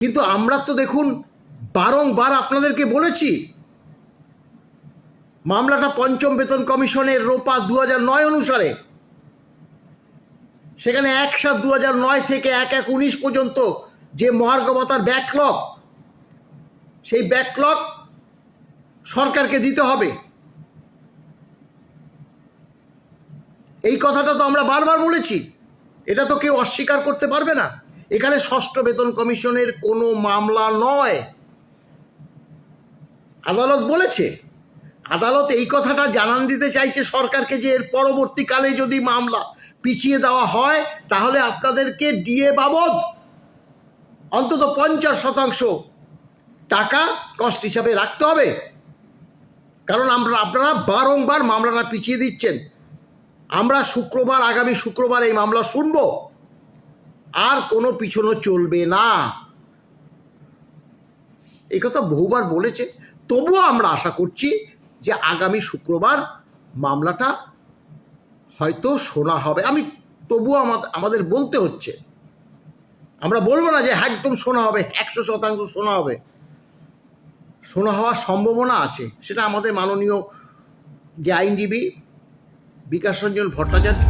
কিন্তু আমরা তো দেখুন বারংবার আপনাদেরকে বলেছি, মামলাটা পঞ্চম বেতন কমিশনের রোপা 2009 অনুসারে, সেখানে 1/7/2009 থেকে 1/1/19 পর্যন্ত যে মহার্ঘ ভাতার ব্যাকলগ, সেই ব্যাকলগ সরকারকে দিতে হবে। এই কথাটা তো আমরা বারবার বলেছি, এটা তো কেউ অস্বীকার করতে পারবে না। এখানে ষষ্ঠ বেতন কমিশনের কোনো মামলা নয়। আদালত বলেছে, আদালত এই কথাটা জানান দিতে চাইছে সরকারকে যে এর পরবর্তীকালে যদি মামলা পিছিয়ে দেওয়া হয় তাহলে আপনাদেরকে ডিএ বাবদ অন্তত 50% টাকা কস্ট হিসাবে রাখতে হবে। কারণ আপনারা বারংবার মামলাটা পিছিয়ে দিচ্ছেন। আমরা আগামী শুক্রবার এই মামলা শুনব, আর কোনো পিছনো চলবে না। এই কথা বহুবার বলেছে, তবুও আমরা আশা করছি যে আগামী শুক্রবার মামলাটা হয়তো শোনা হবে। তবুও আমাদের বলতে হচ্ছে, আমরা বলবো না যে একদম শোনা হবে, 100% শোনা হবে। শোনা হওয়ার সম্ভাবনা আছে, সেটা আমাদের মাননীয় যে আইনজীবী বিকাশ রঞ্জন ভট্টাচার্য